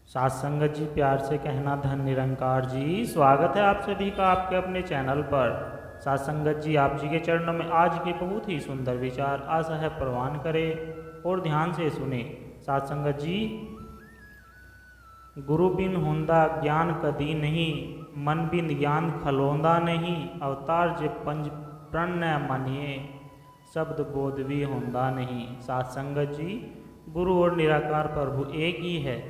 साथ संगत जी, प्यार से कहना धन निरंकार जी। स्वागत है आप सभी का आपके अपने चैनल पर। साथ संगत जी, आप जी के चरणों में आज के बहुत ही सुंदर विचार आशा है प्रवान करें और ध्यान से सुने। साथ संगत जी, गुरु बिन होंदा ज्ञान कदी नहीं, मन बिन ज्ञान खलोंदा नहीं, अवतार जे पंज प्रण न मानिए, शब्द बोध भी होंदा नहीं। साथ संगत जी, गुरु और निराकार प्रभु एक ही है।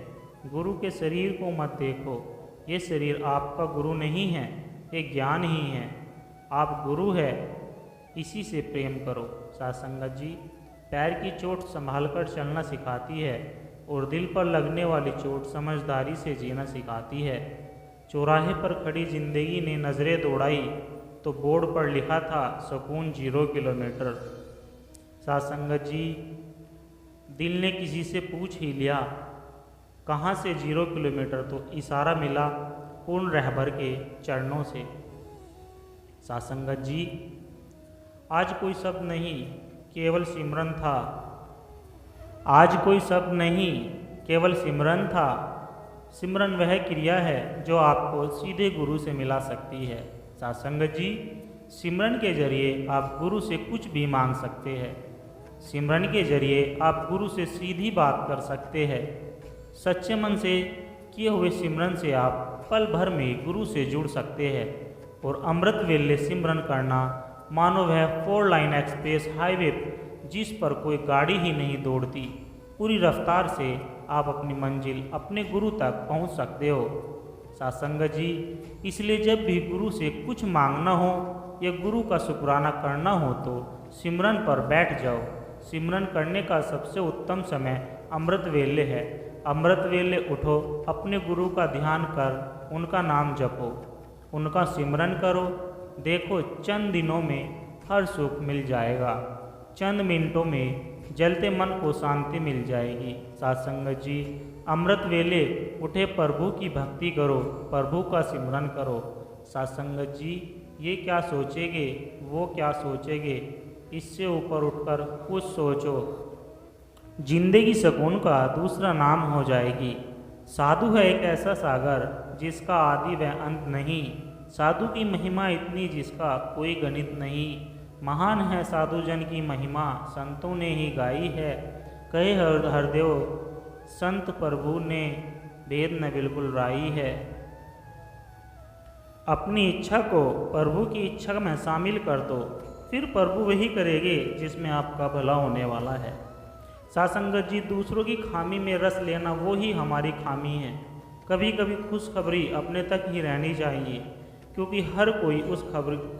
गुरु के शरीर को मत देखो, ये शरीर आपका गुरु नहीं है, ये ज्ञान ही है। आप गुरु है, इसी से प्रेम करो। साथ संगत जी, पैर की चोट संभाल कर चलना सिखाती है और दिल पर लगने वाली चोट समझदारी से जीना सिखाती है। चौराहे पर खड़ी जिंदगी ने नज़रें दौड़ाई तो बोर्ड पर लिखा था सुकून 0 किलोमीटर। साथ संगत जी, दिल ने किसी से पूछ ही लिया कहाँ से 0 किलोमीटर, तो इशारा मिला पूर्ण रहबर के चरणों से। साथ संगत जी, आज कोई शब्द नहीं केवल सिमरन था, आज कोई शब्द नहीं केवल सिमरन था। सिमरन वह क्रिया है जो आपको सीधे गुरु से मिला सकती है। साथ संगत जी, सिमरन के जरिए आप गुरु से कुछ भी मांग सकते हैं। सिमरन के जरिए आप गुरु से सीधी बात कर सकते हैं। सच्चे मन से किए हुए सिमरन से आप पल भर में गुरु से जुड़ सकते हैं और अमृत वेले सिमरन करना मानो वह 4 लाइन एक्सप्रेस हाईवे जिस पर कोई गाड़ी ही नहीं दौड़ती, पूरी रफ्तार से आप अपनी मंजिल अपने गुरु तक पहुंच सकते हो। साथ संगत जी, इसलिए जब भी गुरु से कुछ मांगना हो या गुरु का शुक्राना करना हो तो सिमरन पर बैठ जाओ। सिमरन करने का सबसे उत्तम समय अमृत वेले है। अमृत वेले उठो, अपने गुरु का ध्यान कर उनका नाम जपो, उनका सिमरन करो। देखो चंद दिनों में हर सुख मिल जाएगा, चंद मिनटों में जलते मन को शांति मिल जाएगी। साथ संगत जी, अमृत वेले उठे प्रभु की भक्ति करो, प्रभु का सिमरन करो। साथ संगत जी, ये क्या सोचेंगे वो क्या सोचेंगे, इससे ऊपर उठकर कुछ सोचो, जिंदगी सुकून का दूसरा नाम हो जाएगी। साधु है एक ऐसा सागर जिसका आदि व अंत नहीं, साधु की महिमा इतनी जिसका कोई गणित नहीं। महान है साधु जन की महिमा, संतों ने ही गाई है, कहे हरदेव संत प्रभु ने भेद न बिल्कुल राई है। अपनी इच्छा को प्रभु की इच्छा में शामिल कर दो, फिर प्रभु वही करेंगे जिसमें आपका भला होने वाला है। साथ संगत जी, दूसरों की खामी में रस लेना वो ही हमारी खामी है। कभी कभी खुशखबरी अपने तक ही रहनी चाहिए, क्योंकि हर कोई उस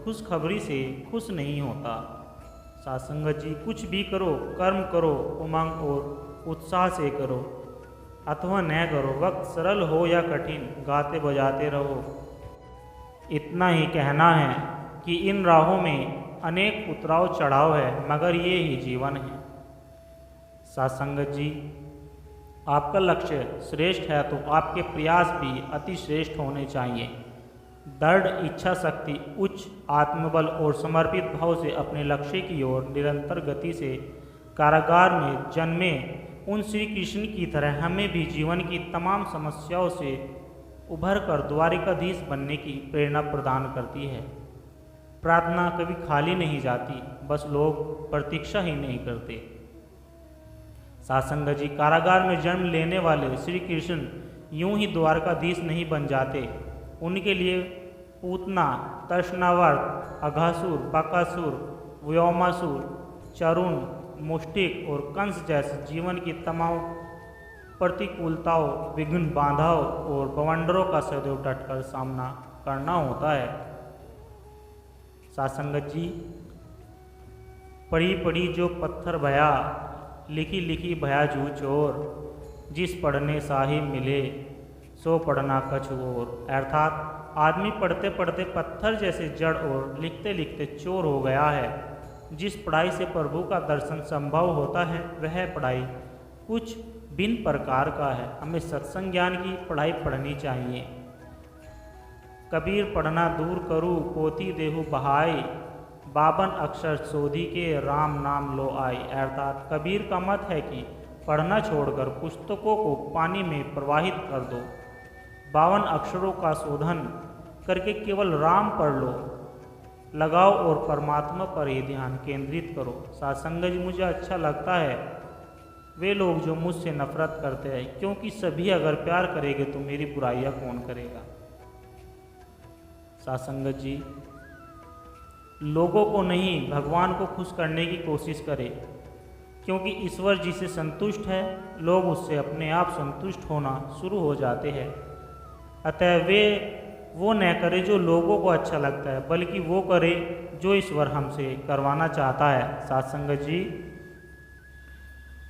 खुशखबरी से खुश नहीं होता। साथ संगत जी, कुछ भी करो, कर्म करो, उमंग और उत्साह से करो अथवा न करो, वक्त सरल हो या कठिन, गाते बजाते रहो। इतना ही कहना है कि इन राहों में अनेक उतराव चढ़ाव है, मगर ये ही जीवन है। साथ संगत जी, आपका लक्ष्य श्रेष्ठ है तो आपके प्रयास भी अति श्रेष्ठ होने चाहिए। दृढ़ इच्छा शक्ति, उच्च आत्मबल और समर्पित भाव से अपने लक्ष्य की ओर निरंतर गति से कारागार में जन्मे उन श्री कृष्ण की तरह हमें भी जीवन की तमाम समस्याओं से उभर कर द्वारिकाधीश बनने की प्रेरणा प्रदान करती है। प्रार्थना कभी खाली नहीं जाती, बस लोग प्रतीक्षा ही नहीं करते। साथ संगत जी, कारागार में जन्म लेने वाले श्री कृष्ण यूं ही द्वारकाधीश नहीं बन जाते। उनके लिए पूतना, तृष्णावर्त, अघासुर, बकासुर, व्योमासुर, चरुण, मुष्टिक और कंस जैसे जीवन की तमाम प्रतिकूलताओं, विघ्न बाधाओं और बवंडरों का सदैव डटकर सामना करना होता है। साथ संगत जी, पड़ी पड़ी जो पत्थर भया, लिखी लिखी भया जू चोर, जिस पढ़ने साहिब मिले सो पढ़ना कछु और। अर्थात आदमी पढ़ते पढ़ते पत्थर जैसे जड़ और लिखते लिखते चोर हो गया है। जिस पढ़ाई से प्रभु का दर्शन संभव होता है वह पढ़ाई कुछ भिन्न प्रकार का है। हमें सत्संग ज्ञान की पढ़ाई पढ़नी चाहिए। कबीर पढ़ना दूर करूँ पोथी देहु बहाई, 52 अक्षर शोधी के राम नाम लो आई। अर्थात कबीर का मत है कि पढ़ना छोड़कर पुस्तकों को पानी में प्रवाहित कर दो। 52 अक्षरों का शोधन करके केवल राम पढ़ लो, लगाओ और परमात्मा पर ही ध्यान केंद्रित करो। सात्संग जी, मुझे अच्छा लगता है वे लोग जो मुझसे नफरत करते हैं, क्योंकि सभी अगर प्यार करेंगे तो मेरी बुराइयां कौन करेगा। सात्संग जी, लोगों को नहीं भगवान को खुश करने की कोशिश करें, क्योंकि ईश्वर जिसे संतुष्ट है लोग उससे अपने आप संतुष्ट होना शुरू हो जाते हैं। अतः वो न करे जो लोगों को अच्छा लगता है, बल्कि वो करे जो ईश्वर हमसे करवाना चाहता है। सात्संग जी,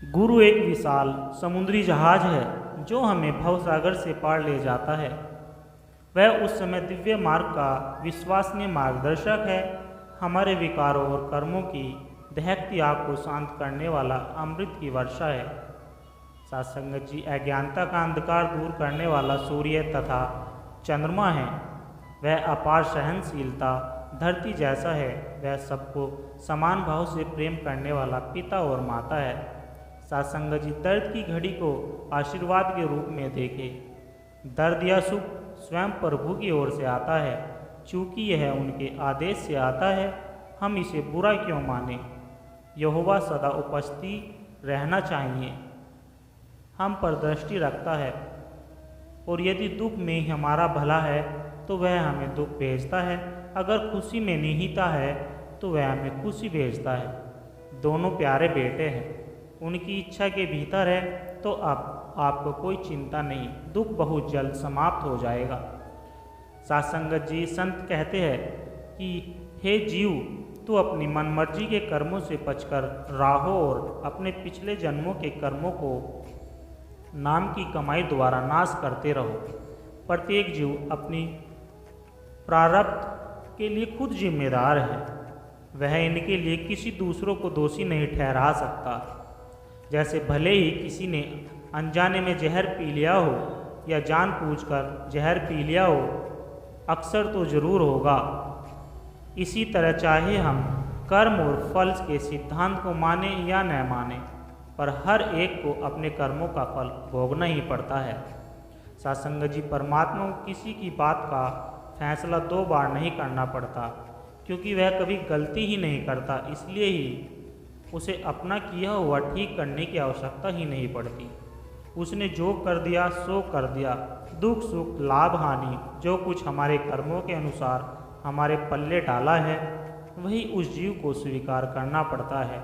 गुरु एक विशाल समुद्री जहाज है जो हमें भवसागर से पार ले जाता है। वह उस समय दिव्य मार्ग का विश्वसनीय मार्गदर्शक है, हमारे विकारों और कर्मों की दहकती आग को शांत करने वाला अमृत की वर्षा है। सात्संग जी, अज्ञानता का अंधकार दूर करने वाला सूर्य तथा चंद्रमा है। वह अपार सहनशीलता धरती जैसा है। वह सबको समान भाव से प्रेम करने वाला पिता और माता है। सात्संग जी, दर्द की घड़ी को आशीर्वाद के रूप में देखें। दर्द या सुख स्वयं प्रभु की ओर से आता है, चूँकि यह उनके आदेश से आता है, हम इसे बुरा क्यों माने। यहोवा सदा उपस्थित रहना चाहिए, हम पर दृष्टि रखता है, और यदि दुख में हमारा भला है तो वह हमें दुख भेजता है, अगर खुशी में निहिता है तो वह हमें खुशी भेजता है। दोनों प्यारे बेटे हैं, उनकी इच्छा के भीतर है तो अब आपको कोई चिंता नहीं, दुख बहुत जल्द समाप्त हो जाएगा। सात्संग जी, संत कहते हैं कि हे जीव, तू अपनी मनमर्जी के कर्मों से बचकर राहो और अपने पिछले जन्मों के कर्मों को नाम की कमाई द्वारा नाश करते रहो। प्रत्येक जीव अपनी प्रारब्ध के लिए खुद जिम्मेदार है, वह इनके लिए किसी दूसरों को दोषी नहीं ठहरा सकता। जैसे भले ही किसी ने अनजाने में जहर पी लिया हो या जानबूझकर जहर पी लिया हो, अक्सर तो जरूर होगा। इसी तरह चाहे हम कर्म और फल के सिद्धांत को माने या न माने, पर हर एक को अपने कर्मों का फल भोगना ही पड़ता है। सात्संग जी, परमात्मा को किसी की बात का फैसला 2 बार नहीं करना पड़ता, क्योंकि वह कभी गलती ही नहीं करता, इसलिए ही उसे अपना किया हुआ ठीक करने की आवश्यकता ही नहीं पड़ती। उसने जो कर दिया सो कर दिया। दुख सुख लाभ हानि जो कुछ हमारे कर्मों के अनुसार हमारे पल्ले डाला है, वही उस जीव को स्वीकार करना पड़ता है।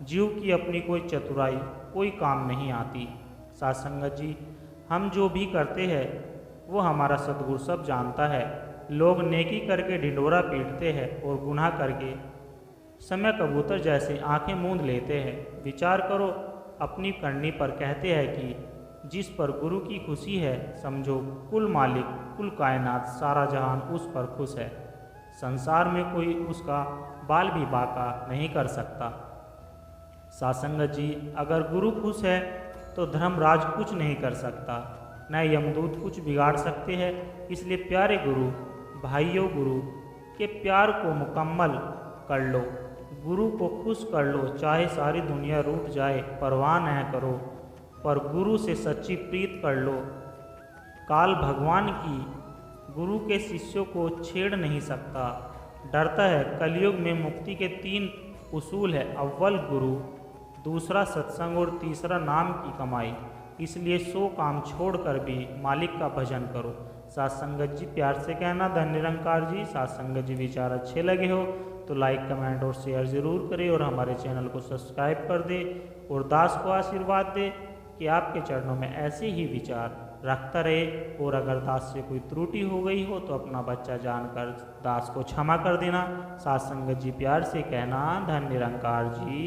जीव की अपनी कोई चतुराई कोई काम नहीं आती। सात्संग जी, हम जो भी करते हैं वो हमारा सद्गुरु सब जानता है। लोग नेकी करके ढिंढोरा पीटते हैं और गुनाह करके समय कबूतर जैसे आंखें मूंद लेते हैं। विचार करो अपनी करनी पर। कहते हैं कि जिस पर गुरु की खुशी है, समझो कुल मालिक कुल कायनात सारा जहान उस पर खुश है। संसार में कोई उसका बाल भी बाका नहीं कर सकता। सात्संग जी, अगर गुरु खुश है तो धर्मराज कुछ नहीं कर सकता, न यमदूत कुछ बिगाड़ सकते हैं। इसलिए प्यारे गुरु भाइयों, गुरु के प्यार को मुकम्मल कर लो, गुरु को खुश कर लो। चाहे सारी दुनिया रूठ जाए परवाह न करो, पर गुरु से सच्ची प्रीत कर लो। काल भगवान की गुरु के शिष्यों को छेड़ नहीं सकता, डरता है। कलयुग में मुक्ति के 3 उसूल है, अव्वल गुरु, दूसरा सत्संग और तीसरा नाम की कमाई। इसलिए 100 काम छोड़कर भी मालिक का भजन करो। सात्संगत जी, प्यार से कहना धन निरंकार जी। सात्संगत जी, विचार अच्छे लगे हो तो लाइक कमेंट और शेयर ज़रूर करें और हमारे चैनल को सब्सक्राइब कर दे और दास को आशीर्वाद दे कि आपके चरणों में ऐसे ही विचार रखता रहे। और अगर दास से कोई त्रुटि हो गई हो तो अपना बच्चा जानकर दास को क्षमा कर देना। सात्संगत जी, प्यार से कहना धन निरंकार जी।